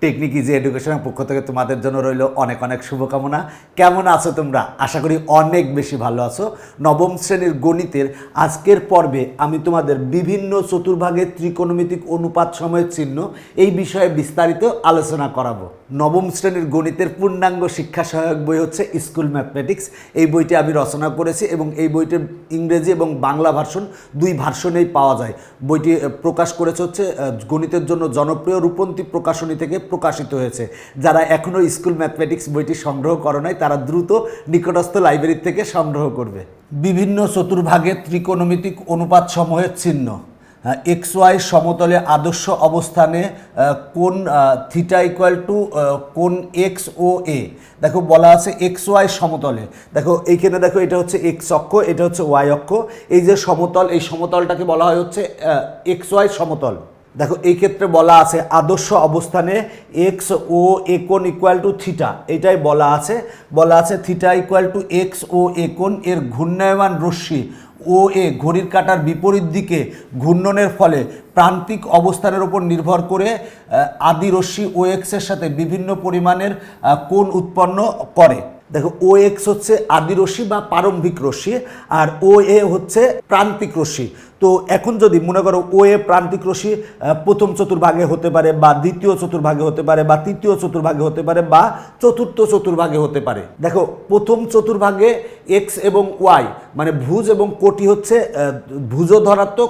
Technique easy এডুকেশনের পক্ষ থেকে তোমাদের জন্য রইল অনেক অনেক শুভকামনা। কেমন আছো তোমরা? আশা করি অনেক বেশি ভালো আছো। নবম শ্রেণীর গণিতের আজকের পর্বে আমি তোমাদের বিভিন্ন চতুর্ভাগের ত্রিকোণমিতিক অনুপাত সময়ের চিহ্ন এই বিষয়ে বিস্তারিত আলোচনা করাবো। নবম শ্রেণীর গণিতের পূর্ণাঙ্গ শিক্ষা সহায়ক বই হচ্ছে স্কুল ম্যাথমেটিক্স। এই বইটি আমি রচনা করেছি এবং এই বইটির ইংরেজি এবং বাংলা ভার্সন দুই ভার্সনেই পাওয়া যায়। বইটি প্রকাশ করেছে হচ্ছে গণিতের জন্য জনপ্রিয় রূপন্তী প্রকাশনী থেকে প্রকাশিত হয়েছে। যারা এখনও স্কুল ম্যাথমেটিক্স বইটি সংগ্রহ করে নাই তারা দ্রুত নিকটস্থ লাইব্রেরি থেকে সংগ্রহ করবে। বিভিন্ন চতুর্ভাগের ত্রিকোণমিতিক অনুপাত সমূহের চিহ্ন। এক্স ওয়াই সমতলে আদর্শ অবস্থানে কোণ থিটা ইকুয়াল টু কোণ এক্স ও এ। দেখো বলা আছে এক্স ওয়াই সমতলে। দেখো এইখানে দেখো এটা হচ্ছে এক্স অক্ষ, এটা হচ্ছে ওয়াই অক্ষ। এই যে সমতল, এই সমতলটাকে বলা হয় হচ্ছে এক্স ওয়াই সমতল। দেখো এই ক্ষেত্রে বলা আছে আদর্শ অবস্থানে এক্স ও এ কোণ ইকুয়াল টু থিটা, এটাই বলা আছে থিটা ইকুয়াল টু এক্স ও এ কোণ। এর ঘূর্ণায়মান রশ্মি ও এ ঘড়ির কাঁটার বিপরীত দিকে ঘূর্ণনের ফলে প্রান্তিক অবস্থানের উপর নির্ভর করে আদি রশ্মি ও এক্সের সাথে বিভিন্ন পরিমাণের কোণ উৎপন্ন করে। দেখো ও এক্স হচ্ছে আদি রশ্মি বা প্রারম্ভিক রশ্মি, আর ও এ হচ্ছে প্রান্তিক রশ্মি। তো এখন যদি মনে করো ও এ প্রান্তিক রশ্মি প্রথম চতুর্ভাগে হতে পারে, বা দ্বিতীয় চতুর্ভাগে হতে পারে, বা তৃতীয় চতুর্ভাগে হতে পারে, বা চতুর্থ চতুর্ভাগে হতে পারে। দেখো প্রথম চতুর্ভাগে এক্স এবং ওয়াই মানে ভুজ এবং কোটি হচ্ছে ভুজও ধনাত্মক,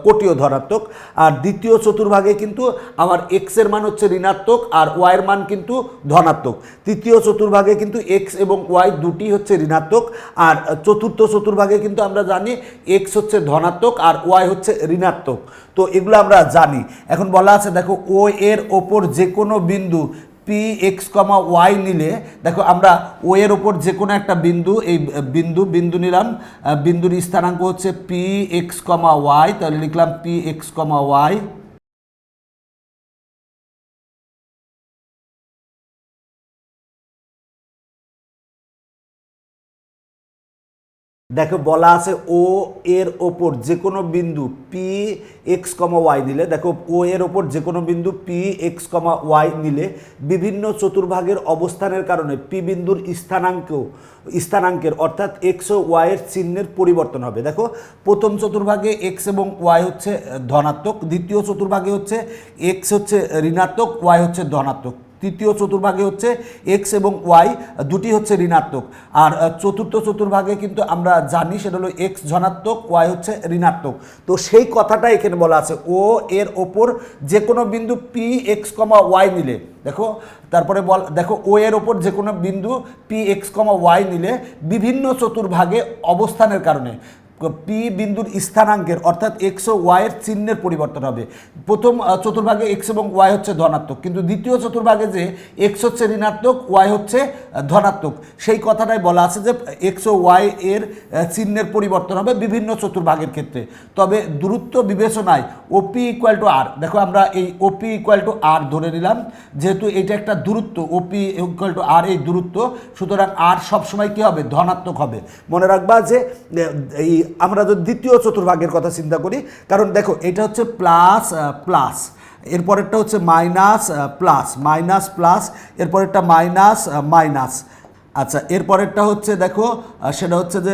কোটিও ধনাত্মক। আর দ্বিতীয় চতুর্ভাগে কিন্তু আমার এক্সের মান হচ্ছে ঋণাত্মক আর ওয়াইয়ের মান কিন্তু ধনাত্মক। তৃতীয় চতুর্ভাগে কিন্তু এক্স এবং ওয়াই দুটি হচ্ছে ঋণাত্মক। আর চতুর্থ চতুর্ভাগে কিন্তু আমরা জানি এক্স হচ্ছে ধনাত্মক আর ওয়াই হচ্ছে ঋণাত্মক। তো এগুলো আমরা জানি। এখন বলা আছে দেখো ও এর ওপর যে কোনো বিন্দু পি এক্স কমা ওয়াই নিলে, দেখো আমরা ও এর ওপর যে কোনো একটা বিন্দু, এই বিন্দু নিলাম, বিন্দুর স্থানাঙ্ক হচ্ছে পি এক্স কমা ওয়াই, তাহলে লিখলাম পি এক্স কমা ওয়াই। দেখো বলা আছে ও এর ওপর যে কোনো বিন্দু পি এক্স কমা ওয়াই নিলে, দেখো ও এর ওপর যে কোনো বিন্দু পি এক্স কমা ওয়াই নিলে বিভিন্ন চতুর্ভাগের অবস্থানের কারণে পি বিন্দুর স্থানাঙ্কের অর্থাৎ এক্স ও ওয়াইয়ের চিহ্নের পরিবর্তন হবে। দেখো প্রথম চতুর্ভাগে এক্স এবং ওয়াই হচ্ছে ধনাত্মক, দ্বিতীয় চতুর্ভাগে হচ্ছে এক্স হচ্ছে ঋণাত্মক, ওয়াই হচ্ছে ধনাত্মক, তৃতীয় চতুর্ভাগে হচ্ছে এক্স এবং ওয়াই দুটি হচ্ছে ঋণাত্মক। আর চতুর্থ চতুর্ভাগে কিন্তু আমরা জানি সেটা হলো এক্স ধনাত্মক, ওয়াই হচ্ছে ঋণাত্মক। তো সেই কথাটা এখানে বলা আছে ও এর ওপর যে কোনো বিন্দু পি এক্স কমা ওয়াই নিলে, দেখো তারপরে দেখো ও এর ওপর যে কোনো বিন্দু পি এক্স কমা ওয়াই নিলে বিভিন্ন চতুর্ভাগে অবস্থানের কারণে পি বিন্দুর স্থানাঙ্কের অর্থাৎ এক্স ও ওয়াইয়ের চিহ্নের পরিবর্তন হবে। প্রথম চতুর্ভাগে এক্স এবং ওয়াই হচ্ছে ধনাত্মক, কিন্তু দ্বিতীয় চতুর্ভাগে যে এক্স হচ্ছে ঋণাত্মক, ওয়াই হচ্ছে ধনাত্মক, সেই কথাটাই বলা আছে যে এক্স ও ওয়াই এর চিহ্নের পরিবর্তন হবে বিভিন্ন চতুর্ভাগের ক্ষেত্রে। তবে দূরত্ব বিবেচনায় ওপি ইকুয়াল টু আর, দেখো আমরা এই ওপি ইকুয়াল টু আর ধরে নিলাম, যেহেতু এটা একটা দূরত্ব, ওপি ইকুয়াল টু আর এই দূরত্ব, সুতরাং আর সবসময় কী হবে? ধনাত্মক হবে। মনে রাখবা যে এই আমরা যদি দ্বিতীয় চতুর্ভাগের কথা চিন্তা করি, কারণ দেখো এটা হচ্ছে প্লাস প্লাস, এরপরেরটা হচ্ছে মাইনাস প্লাস মাইনাস প্লাস, এরপরেরটা মাইনাস মাইনাস। আচ্ছা এরপরেরটা হচ্ছে দেখো সেটা হচ্ছে যে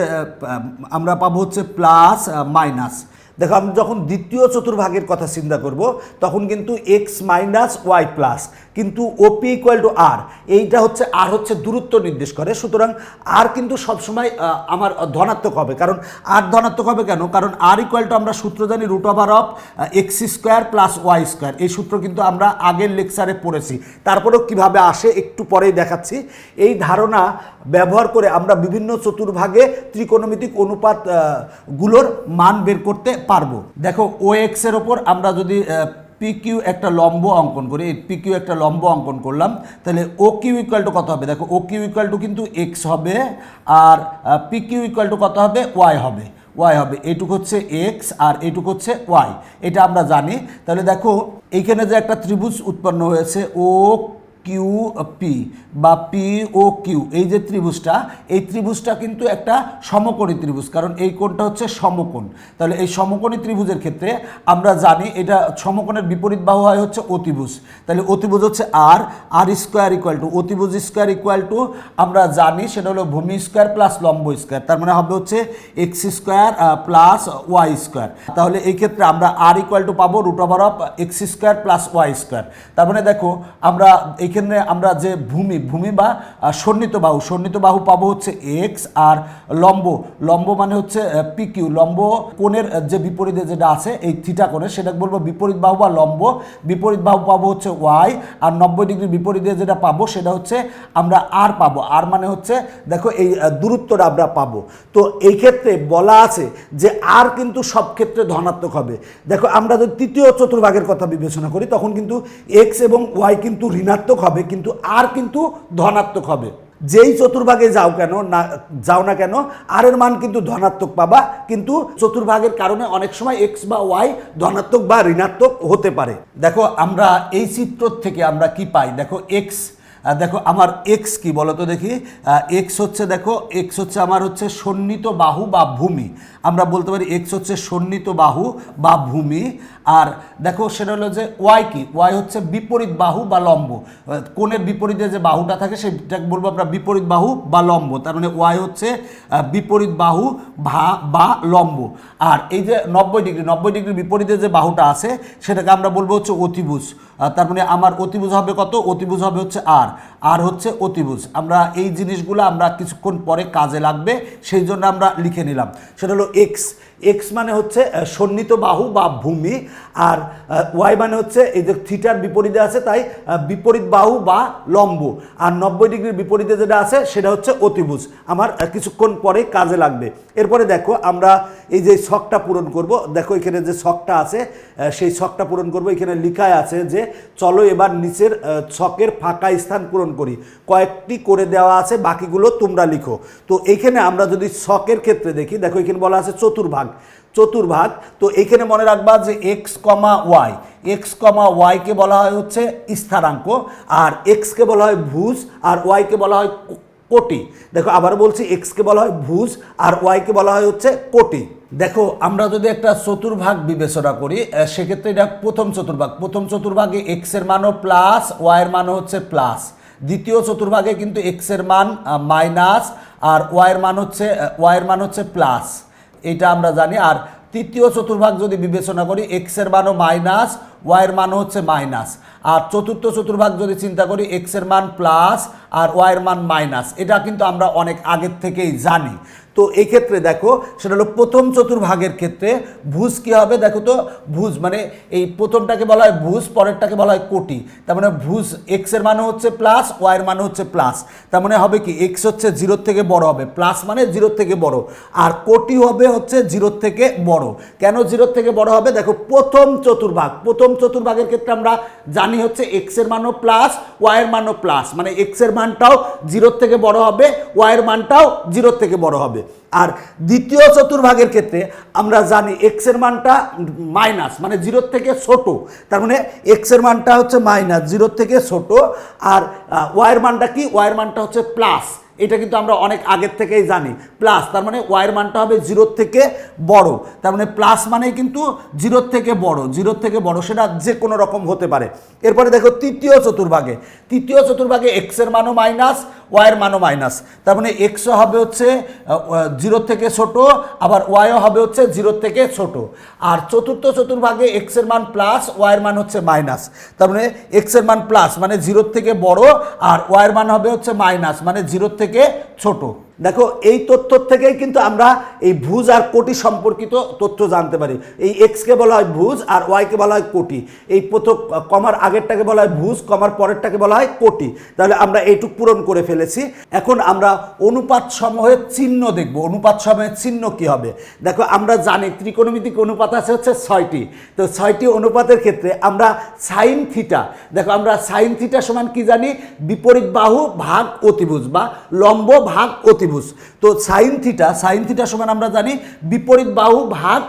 আমরা পাবো হচ্ছে প্লাস মাইনাস। দেখো আমি যখন দ্বিতীয় চতুর্ভাগের কথা চিন্তা করব তখন কিন্তু এক্স মাইনাস ওয়াই প্লাস, কিন্তু ওপি ইকুয়াল টু আর, এইটা হচ্ছে আর হচ্ছে দূরত্ব নির্দেশ করে, সুতরাং আর কিন্তু সবসময় আমার ধনাত্মক হবে। কারণ আর ধনাত্মক হবে কেন? কারণ আর ইকুয়াল টু আমরা সূত্র জানি root over of x square plus y square. এই সূত্র কিন্তু আমরা আগের লেকচারে পড়েছি, তারপরেও কিভাবে আসে একটু পরেই দেখাচ্ছি। এই ধারণা ব্যবহার করে আমরা বিভিন্ন চতুর্ভাগে ত্রিকোণমিতিক অনুপাত গুলোর মান বের করতে পারবো। দেখো ও এক্স এর ওপর আমরা যদি পি কিউ একটা লম্ব অঙ্কন করি, এই পি কিউ একটা লম্ব অঙ্কন করলাম, তাহলে ও কিউ ইকুয়াল টু কত হবে? দেখো ও কিউ ইকুয়াল টু কিন্তু এক্স হবে, আর পি কিউ ইকুয়াল টু কত হবে? ওয়াই হবে। এইটুকু হচ্ছে এক্স আর এইটুকু হচ্ছে ওয়াই, এটা আমরা জানি। তাহলে দেখো এইখানে যে একটা ত্রিভুজ উৎপন্ন হয়েছে ও কিউ পি বা পি ও কিউ, এই যে ত্রিভুজটা, এই ত্রিভুজটা কিন্তু একটা সমকোণী ত্রিভুজ, কারণ এই কোণটা হচ্ছে সমকোণ। তাহলে এই সমকোণী ত্রিভুজের ক্ষেত্রে আমরা জানি এটা সমকোণের বিপরীত বাহু হয় হচ্ছে অতিভুজ। তাহলে অতিভুজ হচ্ছে আর স্কোয়ার ইকুয়াল টু অতিভুজ স্কোয়ার ইকুয়াল টু আমরা জানি সেটা হলো ভূমি স্কোয়ার প্লাস লম্ব স্কোয়ার, তার মানে হবে হচ্ছে x square plus y square. তাহলে এই ক্ষেত্রে আমরা আর ইকুয়াল টু পাবো root over of x square plus y square. তার মানে দেখো আমরা এইখানে আমরা যে ভূমি বা সন্নিহিত বাহু পাবো হচ্ছে এক্স, আর লম্ব মানে হচ্ছে পি কিউ, লম্ব কোণের যে বিপরীতে যেটা আছে এই থিটা কোণের, সেটা বলবো বিপরীত বাহু বা লম্ব। বিপরীত বাহু পাবো হচ্ছে ওয়াই, আর 90 ডিগ্রি বিপরীতে যেটা পাবো সেটা হচ্ছে আমরা আর পাবো। আর মানে হচ্ছে দেখো এই দূরত্বটা আমরা পাবো। তো এই ক্ষেত্রে বলা আছে যে আর কিন্তু সব ক্ষেত্রে ধনাত্মক হবে। দেখো আমরা যদি তৃতীয় চতুর্ভাগের কথা বিবেচনা করি তখন কিন্তু এক্স এবং ওয়াই কিন্তু ঋণাত্মক হবে, কিন্তু আর কিন্তু ধনাত্মক হবে। যেই চতুর্ভাগে যাও না কেন আর এর মান কিন্তু ধনাত্মক পাবা, কিন্তু চতুর্ভাগের কারণে অনেক সময় এক্স বা ওয়াই ধনাত্মক বা ঋণাত্মক হতে পারে। দেখো আমরা এই চিত্র থেকে আমরা কি পাই, দেখো এক্স, দেখো আমার এক্স কি বলো তো দেখি, এক্স হচ্ছে, দেখো এক্স হচ্ছে আমার হচ্ছে সন্নিহিত বাহু বা ভূমি, আমরা বলতে পারি এক্স হচ্ছে সন্নিহিত বাহু বা ভূমি। আর দেখো সেটা হলো যে ওয়াই কি, ওয়াই হচ্ছে বিপরীত বাহু বা লম্ব, কোণের বিপরীতে যে বাহুটা থাকে সেটাকে বলবো আমরা বিপরীত বাহু বা লম্ব। তার মানে ওয়াই হচ্ছে বিপরীত বাহু বা লম্ব। আর এই যে 90 ডিগ্রি বিপরীতে যে বাহুটা আছে সেটাকে আমরা বলবো হচ্ছে অতিভুজ। তার মানে আমার অতিভুজ হবে কত, অতিভুজ হবে হচ্ছে আর হচ্ছে অতিভুজ। আমরা এই জিনিসগুলো আমরা কিছুক্ষণ পরে কাজে লাগবে, সেই জন্য আমরা লিখে নিলাম। সেটা হলো এক্স মানে হচ্ছে সন্নিহিত বাহু বা ভূমি, আর ওয়াই মানে হচ্ছে এই যে থিটার বিপরীতে আছে তাই বিপরীত বাহু বা লম্ব, আর 90 ডিগ্রির বিপরীতে যেটা আছে সেটা হচ্ছে অতিভুজ। আমার কিছুক্ষণ পরে কাজে লাগবে। এরপরে দেখো আমরা এই যে ছকটা পূরণ করব, দেখো এখানে যে ছকটা আছে সেই ছকটা পূরণ করব। এখানে লেখায় আছে যে চলো এবার নিচের ছকের ফাঁকা স্থান পূরণ করি, কয়েকটি করে দেওয়া আছে, বাকিগুলো তোমরা লিখো। তো এইখানে আমরা যদি ছকের ক্ষেত্রে দেখি, দেখো এখানে বলা আছে চতুর্ভাগ। তো এইখানে মনে রাখবা যে এক্স কমা ওয়াইকে বলা হয় হচ্ছে স্থানাঙ্ক, আর এক্সকে বলা হয় ভুজ, আর ওয়াইকে বলা হয় কোটি। দেখো আবার বলছি, এক্সকে বলা হয় ভুজ আর ওয়াইকে বলা হয় হচ্ছে কোটি। দেখো আমরা যদি একটা চতুর্ভাগ বিবেচনা করি সেক্ষেত্রে এটা প্রথম চতুর্ভাগে এক্স এর মানও প্লাস, ওয়াইয়ের মানও হচ্ছে প্লাস। দ্বিতীয় চতুর্ভাগে কিন্তু এক্স এর মান মাইনাস আর ওয়াইয়ের মান হচ্ছে প্লাস, এটা আমরা জানি। আর তৃতীয় চতুর্ভাগ যদি বিবেচনা করি এক্স এর মানও মাইনাস, ওয়াইয়ের মানও হচ্ছে মাইনাস। আর চতুর্থ চতুর্ভাগ যদি চিন্তা করি এক্স এর মান প্লাস আর ওয়াইয়ের মান মাইনাস, এটা কিন্তু আমরা অনেক আগের থেকেই জানি। তো এই ক্ষেত্রে দেখো সেটা হলো প্রথম চতুর্ভাগের ক্ষেত্রে ভুজ কি হবে, দেখো তো ভুজ মানে এই প্রথমটাকে বলা হয় ভুজ, পরেরটাকে বলা হয় কোটি। তার মানে ভুজ এক্স এর মানও হচ্ছে প্লাস, ওয়াইয়ের মানও হচ্ছে প্লাস। তার মানে হবে কি এক্স হচ্ছে 0 থেকে বড় হবে, প্লাস মানে 0 থেকে বড়, আর কোটি হবে হচ্ছে 0 থেকে বড়। কেন 0 থেকে বড় হবে, দেখো প্রথম চতুর্ভাগের ক্ষেত্রে আমরা জানি হচ্ছে এক্স এর মানও প্লাস, ওয়াইয়ের মানও প্লাস, মানে এক্স এর মানটাও 0 থেকে বড় হবে, ওয়াইয়ের মানটাও 0 থেকে বড় হবে। আর দ্বিতীয় চতুর্ভাগের ক্ষেত্রে আমরা জানি এক্স এর মানটা মাইনাস, মানে 0 থেকে ছোট, তার মানে এক্স এর মানটা হচ্ছে মাইনাস 0 থেকে ছোট, আর ওয়াইয়ের মানটা কি, ওয়াইয়ের মানটা হচ্ছে প্লাস। এটা কিন্তু আমরা অনেক আগের থেকেই জানি প্লাস, তার মানে ওয়াইয়ের মানটা হবে 0 থেকে বড়। তার মানে প্লাস মানেই কিন্তু 0 থেকে বড়, সেটা যে কোনো রকম হতে পারে। এরপরে দেখো তৃতীয় চতুর্ভাগে এক্স এর মানও মাইনাস, ওয়াইয়ের মানও মাইনাস, তার মানে এক্সও হবে হচ্ছে 0 থেকে ছোট, আবার ওয়াইও হবে হচ্ছে 0 থেকে ছোট। আর চতুর্থ চতুর্ভাগে এক্স এর মান প্লাস, ওয়াইয়ের মান হচ্ছে মাইনাস, তার মানে এক্স এর মান প্লাস মানে 0 থেকে বড়, আর ওয়াইয়ের মান হবে হচ্ছে মাইনাস মানে 0 থেকে ছোট। দেখো এই তথ্য থেকেই কিন্তু আমরা এই ভুজ আর কোটি সম্পর্কিত তথ্য জানতে পারি। এই এক্সকে বলা হয় ভুজ আর ওয়াইকে বলা হয় কোটি। এই প্রথম কমার আগেরটাকে বলা হয় ভুজ, কমার পরেরটাকে বলা হয় কোটি। তাহলে আমরা এইটুক পূরণ করে ফেলেছি। এখন আমরা অনুপাত সমূহের চিহ্ন দেখব। অনুপাত সমূহের চিহ্ন কি হবে, দেখো আমরা জানি ত্রিকোণমিতিক অনুপাত আছে হচ্ছে 6টি। তো 6টি অনুপাতের ক্ষেত্রে আমরা সাইন থিটা, দেখো আমরা সাইন থিটা সমান কি জানি, বিপরীত বাহু ভাগ অতিভুজ বা লম্ব ভাগ অতিভুজ। তো সাইন থিটা সমান আমরা জানি বিপরীত বাহু ভাগ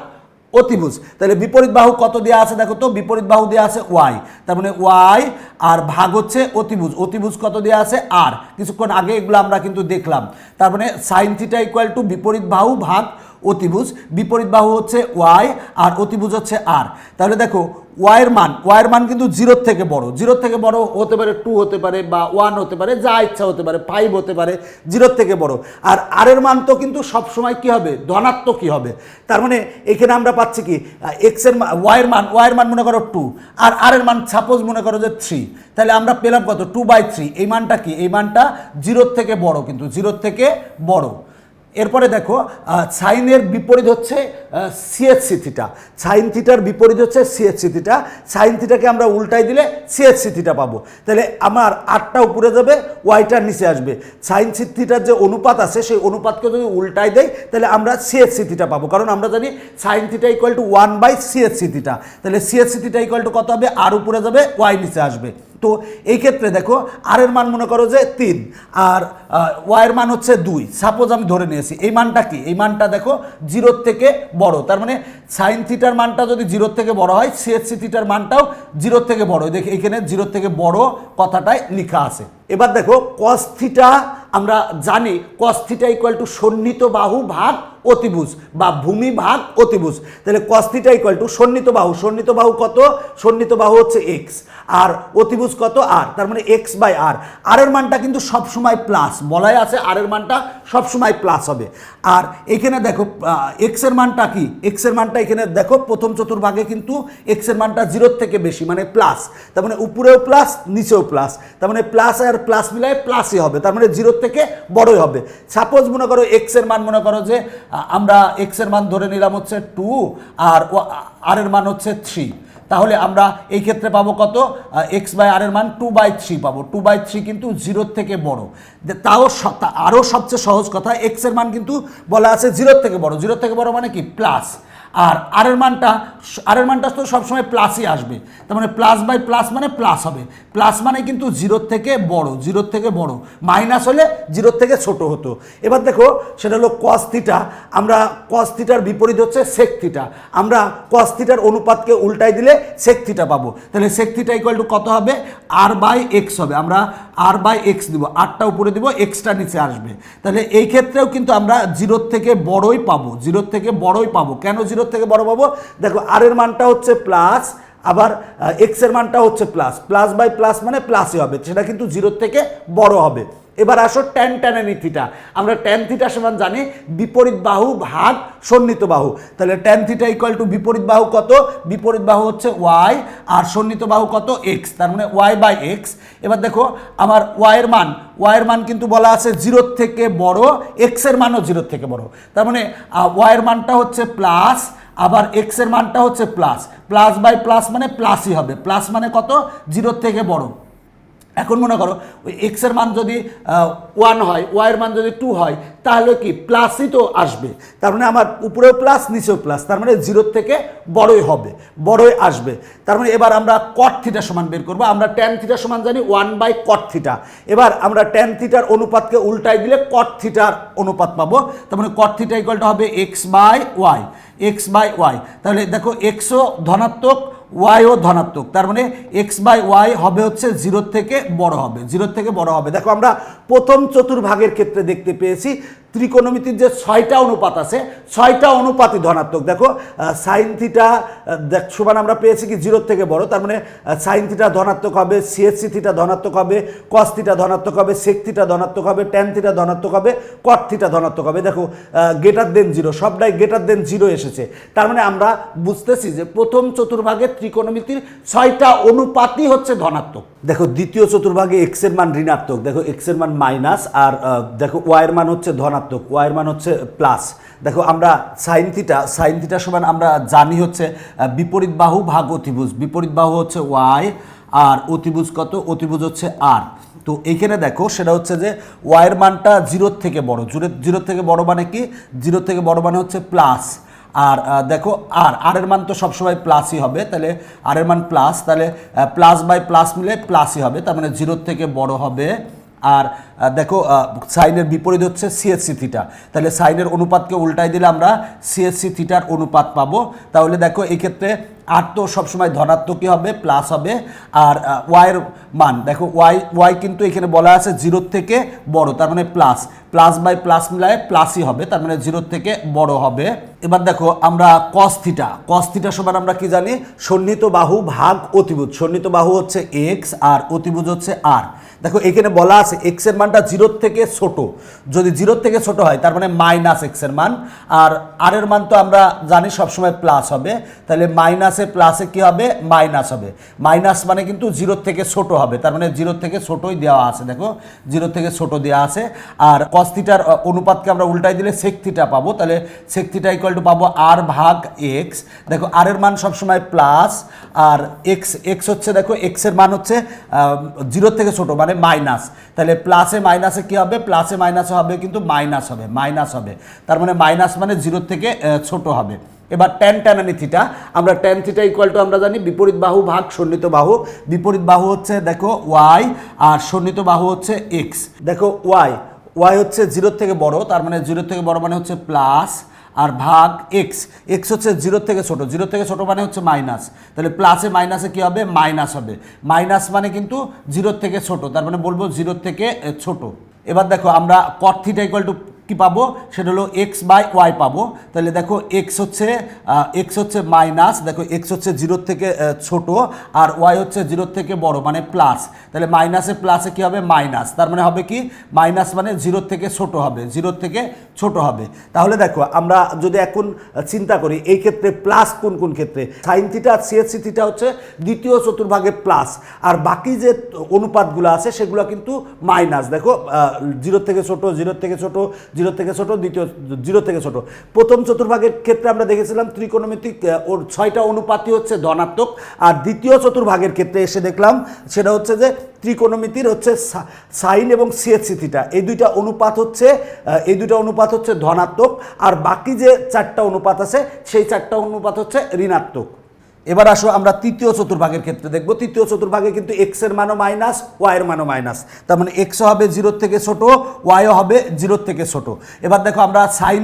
অতিভুজ। তাহলে বিপরীত বাহু কত দেওয়া আছে দেখো তো, বিপরীত বাহু দেওয়া আছে ওয়াই, তার মানে ওয়াই আর ভাগ হচ্ছে অতিভুজ, অতিভুজ কত দেওয়া আছে আর, কিছুক্ষণ আগে এগুলো আমরা কিন্তু দেখলাম। তার মানে সাইন থিটা ইকুয়াল টু বিপরীত বাহু ভাগ অতিভুজ, বিপরীত বাহু হচ্ছে ওয়াই আর অতিভুজ হচ্ছে আর। তাহলে দেখো ওয়াইয়ের মান কিন্তু জিরোর থেকে বড়, জিরোর থেকে বড় হতে পারে 2 হতে পারে বা 1 হতে পারে, যা ইচ্ছা হতে পারে, 5 হতে পারে, জিরোর থেকে বড়। আর আর এর মান তো কিন্তু সবসময় কি হবে, ধনাত্মকই হবে। তার মানে এখানে আমরা পাচ্ছি কি এক্স এর ওয়াইয়ের মান মনে করো 2 আর আর এর মান সাপোজ মনে করো যে 3, তাহলে আমরা পেলাম কত 2/3। এই মানটা কি, এই মানটা জিরোর থেকে বড়, কিন্তু জিরোর থেকে বড়। এরপরে দেখো সাইনের বিপরীত হচ্ছে সিএসসি থিটা, সাইন থিটার বিপরীত হচ্ছে সিএসসি থিটা, সাইন থিটাকে আমরা উল্টাই দিলে সিএসসি থিটা পাবো। তাহলে আমার আরটা উপরে যাবে, ওয়াইটার নিচে আসবে। সাইন থিটার যে অনুপাত আছে সেই অনুপাতকে যদি উল্টাই দেয় তাহলে আমরা সিএসসি থিটা পাবো, কারণ আমরা জানি সাইন থিটা ইকুয়াল টু 1/সিএসসি থিটা। তাহলে সিএসসি থিটা ইকুয়াল টু কত হবে, আর উপরে যাবে, ওয়াই নিচে আসবে। তো এই ক্ষেত্রে দেখো আর এর মান মনে করো যে 3 আর ওয়াইয়ের মান হচ্ছে 2, সাপোজ আমি ধরে নিয়েছি। এই মানটা কি, এই মানটা দেখো জিরোর থেকে বড়, তার মানে সাইন থিটার মানটা যদি জিরোর থেকে বড় হয় সিএসসি থিটার মানটাও জিরোর থেকে বড়। দেখি এখানে জিরোর থেকে বড় কথাটাই লেখা আছে। এবার দেখো কস থিটা, আমরা জানি কস থিটা ইকুয়াল টু সন্নিহিত বাহু ভাগ অতিভুজ বা ভূমি ভাগ অতিভুজ। তাহলে কস থিটা ইকুয়াল টু সন্নিহিত বাহু, সন্নিহিত বাহু কত, সন্নিহিত বাহু হচ্ছে এক্স আর অতিভুজ কত আর, তার মানে এক্স বাই আর। আর এর মানটা কিন্তু সবসময় প্লাস, বলাই আছে আর এর মানটা সবসময় প্লাস হবে। আর এখানে দেখো এক্স এর মানটা কি, এক্স এর মানটা এখানে দেখো প্রথম চতুর্ভাগে কিন্তু এক্স এর মানটা জিরোর থেকে বেশি, মানে প্লাস, তার মানে উপরেও প্লাস নিচেও প্লাস, তার মানে প্লাস আর প্লাস মিলায় প্লাসই হবে, তার মানে জিরোর থেকে বড়ই হবে। সাপোজ মনে করো এক্স এর মান মনে করো যে আমরা এক্স এর মান ধরে নিলাম হচ্ছে 2 আর আর এর মান হচ্ছে 3, তাহলে আমরা এই ক্ষেত্রে পাবো কত, এক্স বাই আর এর মান 2/3 পাবো। 2/3 কিন্তু জিরোর থেকে বড়। তাও আরও সবচেয়ে সহজ কথা, এক্স এর মান কিন্তু বলা আছে জিরোর থেকে বড়, জিরোর থেকে বড় মানে কি প্লাস, আর আর এর মানটা তো সবসময় প্লাসই আসবে, তার মানে প্লাস বাই প্লাস মানে প্লাস হবে। প্লাস মানে কিন্তু জিরোর থেকে বড়, জিরোর থেকে বড়, মাইনাস হলে জিরোর থেকে ছোট হতো। এবার দেখো সেটা হলো কস থিটা, আমরা কস থিটার বিপরীত হচ্ছে সেক থিটা, আমরা কস থিটার অনুপাতকে উল্টাই দিলে সেক থিটা পাবো। তাহলে সেক থিটা ইকুয়াল টু কত হবে, আর বাই এক্স হবে, আমরা আর বাই এক্স দিব, আরটা উপরে দিব, এক্সটা নিচে আসবে। তাহলে এই ক্ষেত্রেও কিন্তু আমরা জিরোর থেকে বড়ই পাবো, জিরোর থেকে বড়ই পাবো। কেন জিরোর থেকে বড় পাবো, দেখো আর এর মানটা হচ্ছে প্লাস, আবার এক্স এর মানটা হচ্ছে প্লাস, প্লাস বাই প্লাস মানে প্লাসই হবে, সেটা কিন্তু জিরোর থেকে বড় হবে। এবার আসো ট্যান ট্যানানি থিটা, আমরা ট্যান থিটা সমান জানি বিপরীত বাহু ভাগ সন্নিহিত বাহু। তাহলে ট্যান থিটা ইকুয়াল টু বিপরীত বাহু কত, বিপরীত বাহু হচ্ছে ওয়াই আর সন্নিহিত বাহু কত এক্স, তার মানে ওয়াই বাই এক্স। এবার দেখো আমার ওয়াইয়ের মান কিন্তু বলা আছে জিরোর থেকে বড়, এক্স এর মানও জিরোর থেকে বড়, তার মানে ওয়াইয়ের মানটা হচ্ছে প্লাস, আবার এক্স এর মানটা হচ্ছে প্লাস, প্লাস বাই প্লাস মানে প্লাসই হবে। প্লাস মানে কত, জিরোর থেকে বড়। এখন মনে করো ওই এক্স এর মান যদি 1 হয়, ওয়াইয়ের মান যদি 2 হয়, তাহলে কি প্লাসই তো আসবে, তার মানে আমার উপরেও প্লাস নিচেও প্লাস, তার মানে জিরোর থেকে বড়ই হবে, বড়ই আসবে। তার মানে এবার আমরা কট থিটা সমান বের করবো, আমরা ট্যান থিটা সমান জানি 1/কট থিটা। এবার আমরা ট্যান থিটার অনুপাতকে উল্টাই দিলে কট থিটার অনুপাত পাবো, তার মানে কট থিটা ইকুয়াল টু হবে x by y, x by y. তাহলে দেখো এক্সও ধনাত্মক, ওয়াইও ধনাত্মক, তার মানে এক্স বাই ওয়াই হবে হচ্ছে জিরোর থেকে বড় হবে, জিরোর থেকে বড় হবে। দেখো আমরা প্রথম চতুর্ভাগের ক্ষেত্রে দেখতে পেয়েছি ত্রিকোণমিতির যে 6টা অনুপাত আছে, 6টা অনুপাতই ধনাত্মক। দেখো সাইন থিটা সমান আমরা পেয়েছি কি জিরোর থেকে বড়, তার মানে সাইন থিটা ধনাত্মক হবে, সিএসসি থিটা ধনাত্মক হবে, কস থিটা ধনাত্মক হবে, সেক থিটা ধনাত্মক হবে, ট্যান থিটা ধনাত্মক হবে, কট থিটা ধনাত্মক হবে। দেখো গ্রেটার দেন জিরো, সবটাই গ্রেটার দেন জিরো এসেছে, তার মানে আমরা বুঝতেছি যে প্রথম চতুর্ভাগের ত্রিকোণমিতির 6টা অনুপাতই হচ্ছে ধনাত্মক। দেখো দ্বিতীয় চতুর্ভাগে এক্স এর মান ঋণাত্মক, দেখো এক্স এর মান মাইনাস, আর দেখো ওয়াইয়ের মান হচ্ছে ধনাত্মক, ওয়াইয়ের মান হচ্ছে প্লাস। দেখো আমরা সাইন থিটা সমান আমরা জানি হচ্ছে বিপরীত বাহু ভাগ অতিভুজ, বিপরীত বাহু হচ্ছে ওয়াই আর অতিভুজ কত, অতিভুজ হচ্ছে আর। তো এইখানে দেখো সেটা হচ্ছে যে ওয়াইয়ের মানটা জিরোর থেকে বড়, জিরোর থেকে বড় মানে কি, জিরোর থেকে বড় মানে হচ্ছে প্লাস, আর দেখো আর এর মান তো সবসময় প্লাসই হবে, তাহলে আর এর মান প্লাস, তাহলে প্লাস বাই প্লাস মিলে প্লাসই হবে, তার মানে জিরোর থেকে বড় হবে আর দেখো সাইনের বিপরীত হচ্ছে সিএসসি থিটা, তাহলে সাইনের অনুপাতকে উল্টাই দিলে আমরা সিএসসি থিটার অনুপাত পাবো। তাহলে দেখো এই ক্ষেত্রে আর তো সবসময় ধনাত্মকই হবে, প্লাস হবে। আর ওয়াইয়ের মান দেখো, ওয়াই কিন্তু এখানে বলা আছে 0 থেকে বড়, তার মানে প্লাস, প্লাস বাই প্লাস মিলায় প্লাসই হবে, তার মানে 0 থেকে বড় হবে। এবার দেখো আমরা কস থিটা সমান আমরা কি জানি, সন্নিহিত বাহু ভাগ অতিভুজ। সন্নিহিত বাহু হচ্ছে এক্স আর অতিভুজ হচ্ছে আর। দেখো এখানে বলা আছে এক্স এর মানটা 0 থেকে ছোট, যদি 0 থেকে ছোট হয় তার মানে মাইনাস এক্স এর মান, আর এর মান তো আমরা জানি সবসময় প্লাস হবে, তাহলে মাইনাসে প্লাসে কি হবে, মাইনাস হবে। মাইনাস মানে কিন্তু 0 থেকে ছোট হবে, তার মানে 0 থেকে ছোটই দেওয়া আছে, দেখো 0 থেকে ছোট দেওয়া আছে। আর কস থিটার অনুপাতকে আমরা উল্টাই দিলে সেক থিটা পাবো, তাহলে সেক থিটা ইকুয়াল টু পাবো আর ভাগ এক্স। দেখো আর এর মান সবসময় প্লাস, আর এক্স হচ্ছে দেখো এক্স এর মান হচ্ছে 0 থেকে ছোট মানে মাইনাস, তাহলে প্লাসে মাইনাসে কি হবে, প্লাসে মাইনাসে হবে কিন্তু মাইনাস হবে, তার মানে মাইনাস মানে 0 থেকে ছোট হবে। এবার ট্যান থিটা, আমরা ট্যান থিটা ইকুয়াল টু আমরা জানি বিপরীত বাহু ভাগ সন্নিহিত বাহু। বিপরীত বাহু হচ্ছে দেখো ওয়াই আর সন্নিহিত বাহু হচ্ছে এক্স। দেখো ওয়াই হচ্ছে 0 থেকে বড়, তার মানে 0 থেকে বড় মানে হচ্ছে প্লাস, আর ভাগ এক্স হচ্ছে 0 থেকে ছোট, 0 থেকে ছোট মানে হচ্ছে মাইনাস, তাহলে প্লাসে মাইনাসে কি হবে, মাইনাস হবে। মাইনাস মানে কিন্তু 0 থেকে ছোট, তার মানে বলবো 0 থেকে ছোট। এবার দেখো আমরা কট থিটা ইকুয়াল টু কি পাবো, সেটা হলো এক্স বাই ওয়াই পাবো। তাহলে দেখো এক্স হচ্ছে মাইনাস, দেখো এক্স হচ্ছে 0 থেকে ছোট আর ওয়াই হচ্ছে 0 থেকে বড় মানে প্লাস, তাহলে মাইনাসে প্লাসে কি হবে, মাইনাস, তার মানে হবে কি মাইনাস মানে 0 থেকে ছোট হবে, 0 থেকে ছোট হবে। তাহলে দেখো আমরা যদি এখন চিন্তা করি এই ক্ষেত্রে প্লাস কোন ক্ষেত্রে, সাইন থিটা আর সিএসসি থিটা হচ্ছে দ্বিতীয় চতুর্ভাগে প্লাস, আর বাকি যে অনুপাতগুলো আছে সেগুলো কিন্তু মাইনাস। দেখো 0 থেকে ছোট, 0 থেকে ছোট, 0 থেকে ছোট, দ্বিতীয় 0 থেকে ছোট। প্রথম চতুর্ভাগের ক্ষেত্রে আমরা দেখেছিলাম ত্রিকোণমিতিক ওর 6টা অনুপাতই হচ্ছে ধনাত্মক, আর দ্বিতীয় চতুর্ভাগের ক্ষেত্রে এসে দেখলাম সেটা হচ্ছে যে ত্রিকোণমিতির হচ্ছে সাইন এবং সিএসসি থিটা এই দুইটা অনুপাত হচ্ছে ধনাত্মক, আর বাকি যে 4টা অনুপাত আছে সেই 4টা অনুপাত হচ্ছে ঋণাত্মক। এবার আসো আমরা তৃতীয় চতুর্ভাগের ক্ষেত্রে দেখব। তৃতীয় চতুর্ভাগে কিন্তু এক্স এর মানও মাইনাস, ওয়াই এর মানও মাইনাস, তার মানে এক্সও হবে 0 থেকে ছোট, ওয়াইও হবে 0 থেকে ছোট। এবার দেখো আমরা সাইন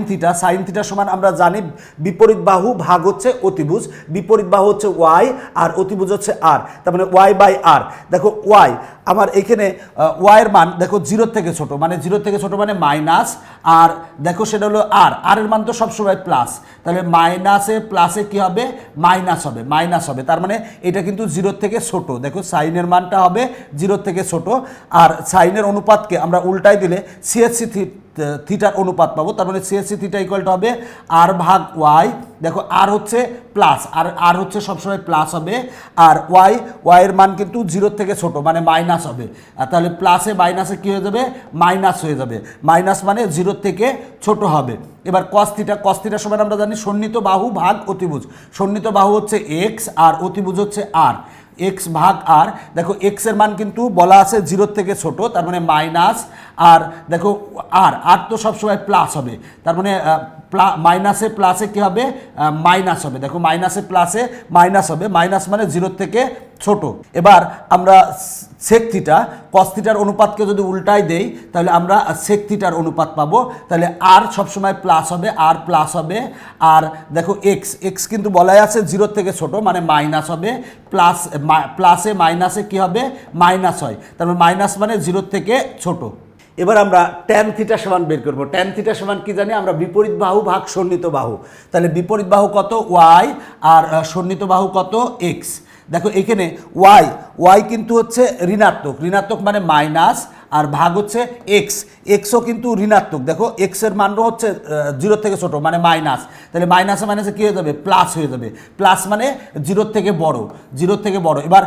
থিটা সমান আমরা জানি বিপরীত বাহু ভাগ হচ্ছে অতিভুজ, বিপরীত বাহু হচ্ছে ওয়াই আর অতিভুজ হচ্ছে আর, তার মানে ওয়াই বাই আর। দেখো ওয়াই আমার এখানে ওয়াইয়ের মান দেখো 0 থেকে ছোট, মানে 0 থেকে ছোট মানে মাইনাস, আর দেখো সেটা হলো আর এর মান তো সবসময় প্লাস, তাহলে মাইনাসে প্লাসে কি হবে, মাইনাস হবে, তার মানে এটা কিন্তু 0 থেকে ছোট। দেখো সাইনের মানটা হবে 0 থেকে ছোট, আর সাইনের অনুপাতকে আমরা উল্টাই দিলে সিএসসি থিটার অনুপাত পাবো, তার মানে সিএসসি থিটা ইকুয়াল টু হবে আর ভাগ ওয়াই। দেখো আর হচ্ছে প্লাস, আর হচ্ছে সবসময় প্লাস হবে, আর ওয়াইয়ের মান কিন্তু 0 থেকে ছোট মানে মাইনাস হবে, আর তাহলে প্লাসে মাইনাসে কী হয়ে যাবে, মাইনাস হয়ে যাবে, মাইনাস মানে 0 থেকে ছোট হবে। এবার কস থিটা সমান আমরা জানি সন্নিহিত বাহু ভাগ অতিভুজ। সন্নিহিত বাহু হচ্ছে এক্স আর অতিভুজ হচ্ছে আর, এক্স ভাগ আর। দেখো এক্স এর মান কিন্তু বলা আছে 0 থেকে ছোট, তার মানে মাইনাস, আর দেখো আর তো সবসময় প্লাস হবে, তার মানে মাইনাসে প্লাসে কী হবে, মাইনাস হবে। দেখো মাইনাসে প্লাসে মাইনাস হবে, মাইনাস মানে 0 থেকে ছোট। এবার আমরা সেক থিটা কস থিটার অনুপাতকে যদি উল্টাই দেই তাহলে আমরা সেক থিটার অনুপাত পাবো, তাহলে আর সবসময় প্লাস হবে, আর প্লাস হবে, আর দেখো এক্স কিন্তু বলাই আছে 0 থেকে ছোট মানে মাইনাস হবে, প্লাসে মাইনাসে কি হবে, মাইনাস হয়, তারপর মাইনাস মানে 0 থেকে ছোট। এবার আমরা ট্যান থিটা সমান বের করবো। ট্যান থিটা সমান কি জানি আমরা, বিপরীত বাহু ভাগ সন্নিহিত বাহু। তাহলে বিপরীত বাহু কত, ওয়াই, আর সন্নিহিত বাহু কত, এক্স। দেখো এখানে ওয়াই কিন্তু হচ্ছে ঋণাত্মক মানে মাইনাস, আর ভাগ হচ্ছে এক্সও কিন্তু ঋণাত্মক। দেখো এক্স এর মানও হচ্ছে 0 থেকে ছোট মানে মাইনাস, তাহলে মাইনাসে কী হয়ে যাবে, প্লাস হয়ে যাবে, প্লাস মানে 0 থেকে বড়। এবার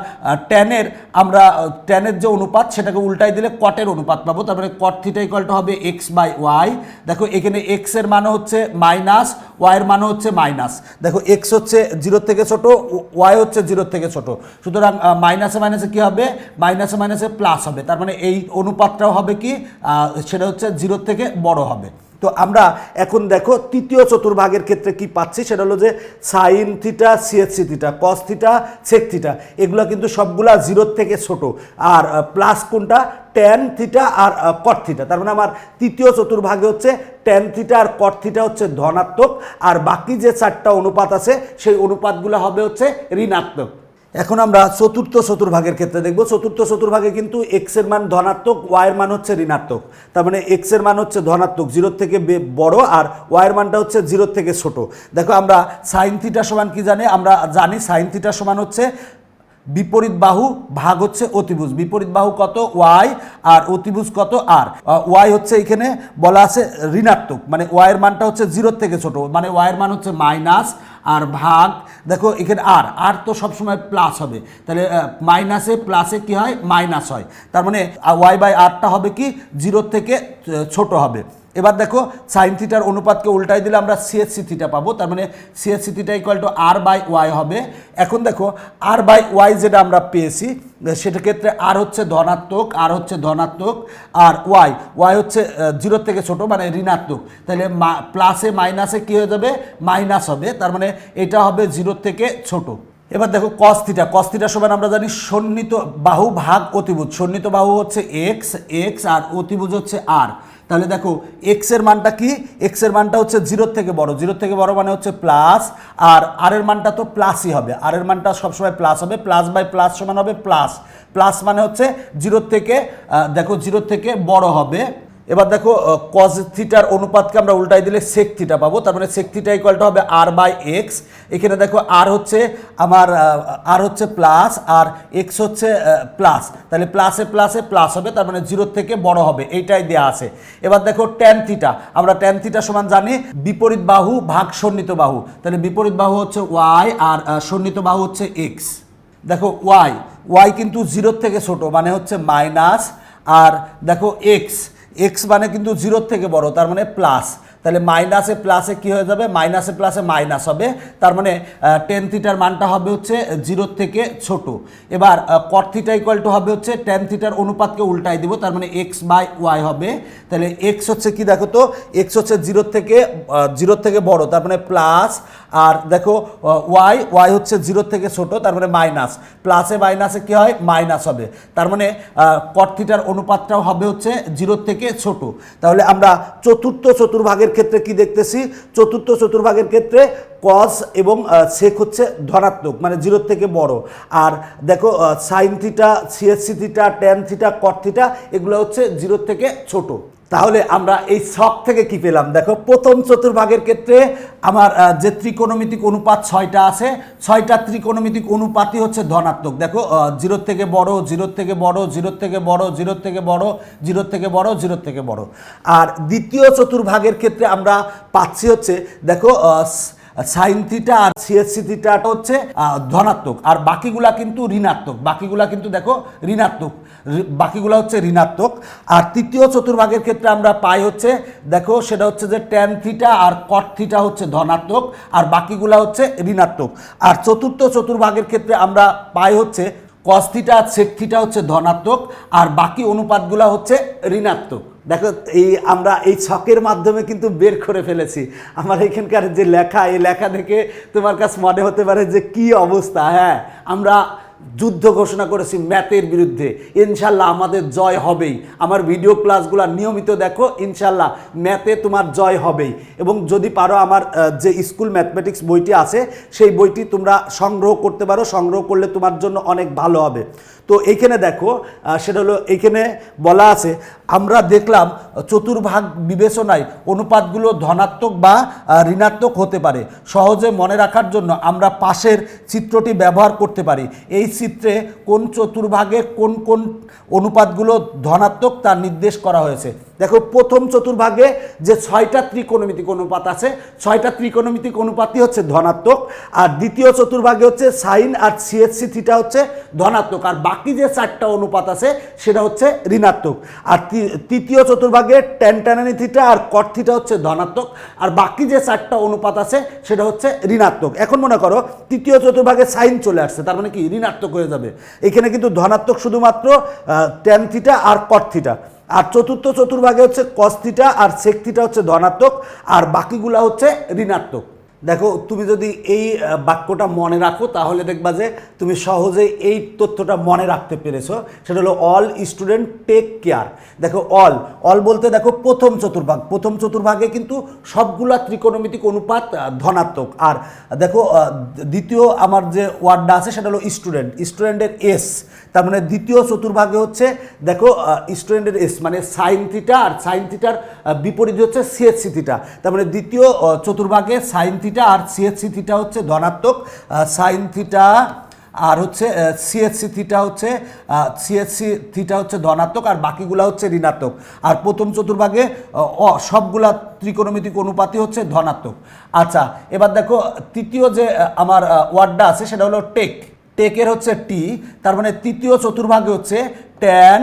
ট্যানের যে অনুপাত সেটাকে উল্টাই দিলে কটের অনুপাত পাবো, তারপরে কট থিটা ইকুয়াল টু হবে এক্স বাই ওয়াই। দেখো এখানে এক্স এর মানও হচ্ছে মাইনাস, ওয়াই এর মানও হচ্ছে মাইনাস। দেখো এক্স হচ্ছে 0 থেকে ছোট, ওয়াই হচ্ছে 0 থেকে ছোট, সুতরাং মাইনাসে কি হবে, মাইনাসে প্লাস হবে, তার মানে এই অনুপাতটাও হবে কি, সেটা হচ্ছে 0 থেকে বড় হবে। তো আমরা এখন দেখো তৃতীয় চতুর্ভাগের ক্ষেত্রে কি পাচ্ছি, সেটা হলো যে sine theta CSC theta cos theta sec theta এগুলো কিন্তু সবগুলা জিরোর থেকে ছোট, আর প্লাস কোনটা ট্যান থিটা আর কট থিটা। তার মানে আমার তৃতীয় চতুর্ভাগে হচ্ছে ট্যান থিটা আর কট থিটা হচ্ছে ধনাত্মক, আর বাকি যে 4টা অনুপাত আছে সেই অনুপাতগুলো হবে হচ্ছে ঋণাত্মক। এখন আমরা চতুর্থ চতুর্ভাগের ক্ষেত্রে দেখব। চতুর্থ চতুর্ভাগে কিন্তু এক্স এর মান ধনাত্মক, ওয়াই এর মান হচ্ছে ঋণাত্মক। তার মানে এক্স এর মান হচ্ছে ধনাত্মক, 0 থেকে বড়, আর ওয়াই এর মানটা হচ্ছে 0 থেকে ছোট। দেখো আমরা সাইন থিটা সমান কি জানি, আমরা জানি সাইন থিটা সমান হচ্ছে বিপরীত বাহু ভাগ হচ্ছে অতিভুজ। বিপরীত বাহু কত ওয়াই আর অতিভুজ কত আর। ওয়াই হচ্ছে এখানে বলা আছে ঋণাত্মক, মানে ওয়াই এর মানটা হচ্ছে 0 থেকে ছোট, মানে ওয়াই এর মান হচ্ছে মাইনাস, আর ভাগ দেখো এখানে আর তো সবসময় প্লাস হবে, তাহলে মাইনাসে প্লাসে কি হয় মাইনাস হয়, তার মানে ওয়াই বাই আরটা হবে কি 0 থেকে ছোট হবে। এবার দেখো সাইন থিটার অনুপাতকে উল্টাই দিলে আমরা সিএসসি থিটা পাবো, তার মানে CSC theta equal to r by y হবে। এখন দেখো আর বাই ওয়াই যেটা আমরা পেয়েছি সেটা ক্ষেত্রে আর হচ্ছে ধনাত্মক, আর ওয়াই হচ্ছে 0 থেকে ছোট মানে ঋণাত্মক, তাহলে প্লাসে মাইনাসে কি হয়ে যাবে মাইনাস হবে, তার মানে এটা হবে 0 থেকে ছোট। এবার দেখো কস থিটা সমান আমরা জানি সন্নিহিত বাহু ভাগ অতিভুজ। সন্নিহিত বাহু হচ্ছে এক্স আর অতিভুজ হচ্ছে আর। তাহলে দেখো এক্স এর মানটা কি, এক্স এর মানটা হচ্ছে 0 থেকে বড় মানে হচ্ছে প্লাস, আর এর মানটা তো প্লাসই হবে, আর এর মানটা সবসময় প্লাস হবে, প্লাস বাই প্লাস সমান হবে প্লাস মানে হচ্ছে 0 থেকে দেখো 0 থেকে বড় হবে। এবার দেখো কজ থিটার অনুপাতকে আমরা উল্টাই দিলে সেক থিটা পাবো, তার মানে সেক থিটা ইকুয়ালটা হবে আর বাই এক্স। এখানে দেখো আর হচ্ছে আমার আর হচ্ছে প্লাস আর এক্স হচ্ছে প্লাস, তাহলে প্লাসে প্লাস হবে, তার মানে 0 থেকে বড় হবে, এইটাই দেওয়া আছে। এবার দেখো ট্যান থিটা, আমরা ট্যান থিটা সমান জানি বিপরীত বাহু ভাগ সন্নিহিত বাহু, তাহলে বিপরীত বাহু হচ্ছে ওয়াই আর সন্নিহিত বাহু হচ্ছে এক্স। দেখো ওয়াই কিন্তু 0 থেকে ছোট মানে হচ্ছে মাইনাস, আর দেখো এক্স মানে কিন্তু 0 থেকে বড় তার মানে প্লাস, তাহলে মাইনাসে প্লাসে কি হয়ে যাবে মাইনাসে প্লাসে মাইনাস হবে, তার মানে টেন থিটার মানটা হবে হচ্ছে 0 থেকে ছোট। এবার কট থিটা ইকুয়াল টু হবে হচ্ছে টেন থিটার অনুপাতকে উল্টাই দিব, তার মানে এক্স বাই ওয়াই হবে। তাহলে এক্স হচ্ছে কি দেখো তো এক্স হচ্ছে 0 থেকে বড় তার মানে প্লাস, আর দেখো ওয়াই হচ্ছে 0 থেকে ছোট তার মানে মাইনাস, প্লাসে মাইনাসে কি হয় মাইনাস হবে, তার মানে কট থিটার অনুপাতটাও হবে হচ্ছে 0 থেকে ছোট। তাহলে আমরা চতুর্থ চতুর্ভাগের ক্ষেত্রে কি দেখতেছি, চতুর্থ চতুর্ভাগের ক্ষেত্রে কস এবং সেক হচ্ছে ধনাত্মক মানে 0 থেকে বড়, আর দেখো sign theta CSC theta tan theta কট থিটা এগুলো হচ্ছে 0 থেকে ছোট। তাহলে আমরা এই ছক থেকে কি পেলাম, দেখো প্রথম চতুর্ভাগের ক্ষেত্রে আমার যে ত্রিকোণমিতিক অনুপাত 6টা আছে, 6টা ত্রিকোণমিতিক অনুপাতই হচ্ছে ধনাত্মক। দেখো 0 থেকে বড় 0 থেকে বড় 0 থেকে বড় 0 থেকে বড় 0 থেকে বড় 0 থেকে বড়। আর দ্বিতীয় চতুর্ভাগের ক্ষেত্রে আমরা পাচ্ছি হচ্ছে দেখো সাইন থিটা আর সিএসসি থিটাটা হচ্ছে ধনাত্মক, আর বাকিগুলা কিন্তু ঋণাত্মক, বাকিগুলা কিন্তু দেখো ঋণাত্মক, বাকিগুলা হচ্ছে ঋণাত্মক। আর তৃতীয় চতুর্ভাগের ক্ষেত্রে আমরা পাই হচ্ছে দেখো সেটা হচ্ছে যে ট্যান থিটা আর কট থিটা হচ্ছে ধনাত্মক, আর বাকিগুলা হচ্ছে ঋণাত্মক। আর চতুর্থ চতুর্ভাগের ক্ষেত্রে আমরা পাই হচ্ছে কস থিটা আর সেক থিটা হচ্ছে ধনাত্মক, আর বাকি অনুপাতগুলা হচ্ছে ঋণাত্মক। দেখো আমরা এই ছকের মাধ্যমে কিন্তু বের করে ফেলেছি। আমার এখানকার যে লেখা, এই লেখা দেখে তোমার কাছে মনে হতে পারে যে কি অবস্থা। হ্যাঁ, আমরা যুদ্ধ ঘোষণা করেছি ম্যাথের বিরুদ্ধে, ইনশাল্লাহ আমাদের জয় হবেই। আমার ভিডিও ক্লাসগুলো নিয়মিত দেখো, ইনশাল্লাহ ম্যাথে তোমার জয় হবেই। এবং যদি পারো আমার যে স্কুল ম্যাথমেটিক্স বইটি আছে সেই বইটি তোমরা সংগ্রহ করতে পারো, সংগ্রহ করলে তোমার জন্য অনেক ভালো হবে। তো এইখানে দেখো সেটা হলো এইখানে বলা আছে আমরা দেখলাম চতুর্ভাগ বিবেচনায় অনুপাতগুলো ধনাত্মক বা ঋণাত্মক হতে পারে। সহজে মনে রাখার জন্য আমরা পাশের চিত্রটি ব্যবহার করতে পারি। এই চিত্রে কোন চতুর্ভাগে কোন কোন অনুপাতগুলো ধনাত্মক তা নির্দেশ করা হয়েছে। দেখো প্রথম চতুর্ভাগে যে 6টা ত্রিকোণমিতিক অনুপাত আছে, 6টা ত্রিকোণমিতিক অনুপাতই হচ্ছে ধনাত্মক, আর দ্বিতীয় চতুর্ভাগে হচ্ছে সাইন আর সিএসসি থিটা হচ্ছে ধনাত্মক, আর বাকি যে 4টা অনুপাত আছে সেটা হচ্ছে ঋণাত্মক। আর তৃতীয় চতুর্ভাগে ট্যান ট্যানানি থিটা আর কট থিটা হচ্ছে ধনাত্মক, আর বাকি যে 4টা অনুপাত আছে সেটা হচ্ছে ঋণাত্মক। এখন মনে করো তৃতীয় চতুর্ভাগে সাইন চলে আসছে, তার মানে কি ঋণাত্মক হয়ে যাবে। এখানে কিন্তু ধনাত্মক শুধুমাত্র ট্যান থিটা আর কট থিটা। আর চতুর্থ চতুর্ভাগে হচ্ছে কস থিটা আর সেক থিটা হচ্ছে ধনাত্মক, আর বাকিগুলা হচ্ছে ঋণাত্মক। দেখো তুমি যদি এই বাক্যটা মনে রাখো তাহলে দেখবা যে তুমি সহজেই এই তথ্যটা মনে রাখতে পেরেছো। সেটা হলো অল স্টুডেন্ট টেক কেয়ার। দেখো অল বলতে দেখো প্রথম চতুর্ভাগ, প্রথম চতুর্ভাগে কিন্তু সবগুলা ত্রিকোণমিতিক অনুপাত ধনাত্মক। আর দেখো দ্বিতীয় আমার যে ওয়ার্ডটা আছে সেটা হলো স্টুডেন্টের এস, তার মানে দ্বিতীয় চতুর্ভাগে হচ্ছে দেখো স্টুডেন্টের এস মানে সাইন থিটা, আর সাইন থিটার বিপরীত হচ্ছে সিএসসি থিটা। তার মানে দ্বিতীয় চতুর্ভাগে সাইন থিটা আর সিএসসি থিটা হচ্ছে ধনাত্মক, সাইন থিটা আর হচ্ছে সিএসসি থিটা হচ্ছে ধনাত্মক, আর বাকিগুলা হচ্ছে ঋণাত্মক। আর প্রথম চতুর্ভাগে সবগুলা ত্রিকোণমিতিক অনুপাতই হচ্ছে ধনাত্মক। আচ্ছা, এবার দেখো তৃতীয় যে আমার ওয়ার্ডটা আছে সেটা হলো টেকের হচ্ছে টি, তার মানে তৃতীয় চতুর্ভাগে হচ্ছে ট্যান,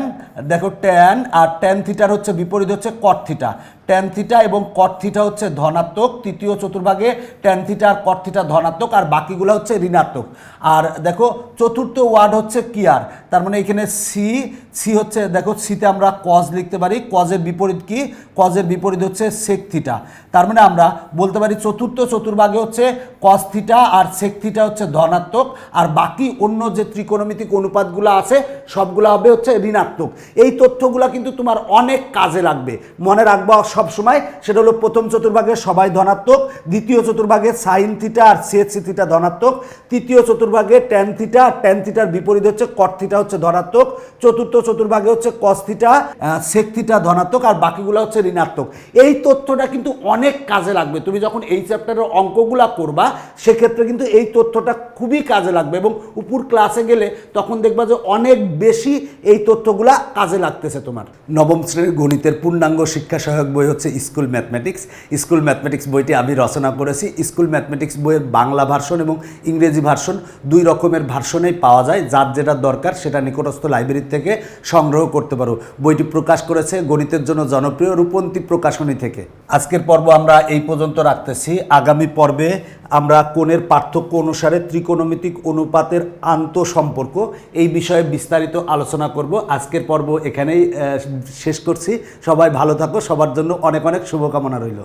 দেখো ট্যান আর ট্যান থিটার হচ্ছে বিপরীত হচ্ছে কট থিটা। ট্যান থিটা এবং কট থিটা হচ্ছে ধনাত্মক, তৃতীয় চতুর্ভাগে ট্যান থিটা আর কট থিটা ধনাত্মক, আর বাকিগুলো হচ্ছে ঋণাত্মক। আর দেখো চতুর্থ ওয়ার্ড হচ্ছে কিয়ার, তার মানে এখানে সি হচ্ছে দেখো সিতে আমরা কজ লিখতে পারি, কজের বিপরীত কি, কজের বিপরীত হচ্ছে সেক থিটা। তার মানে আমরা বলতে পারি চতুর্থ চতুর্ভাগে হচ্ছে কস থিটা আর সেক থিটা হচ্ছে ধনাত্মক, আর বাকি অন্য যে ত্রিকোণমিতিক অনুপাতগুলো আছে সবগুলো হবে হচ্ছে ঋণাত্মক। এই তথ্যগুলো কিন্তু তোমার অনেক কাজে লাগবে, মনে রাখবা সব সময়। সেটা হলো প্রথম চতুর্ভাগে সবাই ধনাত্মক, দ্বিতীয় চতুর্ভাগে সাইন থিটা আর সিএসসি থিটা ধনাত্মক, তৃতীয় চতুর্ভাগে ট্যান থিটা, ট্যান থিটার বিপরীত হচ্ছে কট থিটা হচ্ছে ধনাত্মক, চতুর্থ চতুর্ভাগে হচ্ছে কস থিটা, সেক থিটা ধনাত্মক, আর বাকিগুলো হচ্ছে ঋণাত্মক। এই তথ্যটা কিন্তু অনেক কাজে লাগবে। তুমি যখন এই চ্যাপ্টারের অঙ্কগুলা করবা সেক্ষেত্রে কিন্তু এই তথ্যটা খুবই কাজে লাগবে, এবং উপর ক্লাসে গেলে তখন দেখবা যে অনেক বেশি এই তথ্যগুলা কাজে লাগতেছে তোমার। নবম শ্রেণীর গণিতের পূর্ণাঙ্গ শিক্ষা সহায়ক বই হচ্ছে স্কুল ম্যাথমেটিক্স বইটি আমি রচনা করেছি। স্কুল ম্যাথমেটিক্স বইয়ের বাংলা ভার্সন এবং ইংরেজি ভার্সন দুই রকমের ভার্সনেই পাওয়া যায়, যার যেটা দরকার সেটা নিকটস্থ লাইব্রেরি থেকে সংগ্রহ করতে পারো। বইটি প্রকাশ করেছে গণিতের জন্য জনপ্রিয় রূপন্তী প্রকাশনী থেকে। আজকের পর্ব আমরা এই পর্যন্ত রাখতেছি। আগামী পর্বে আমরা কোণের পার্থক্য অনুসারে ত্রিকোণমিতিক অনুপাতের আন্তঃসম্পর্ক এই বিষয়ে বিস্তারিত আলোচনা করব। আজকের পর্ব এখানেই শেষ করছি। সবাই ভালো থাকো, সবার জন্য অনেক অনেক শুভকামনা রইল।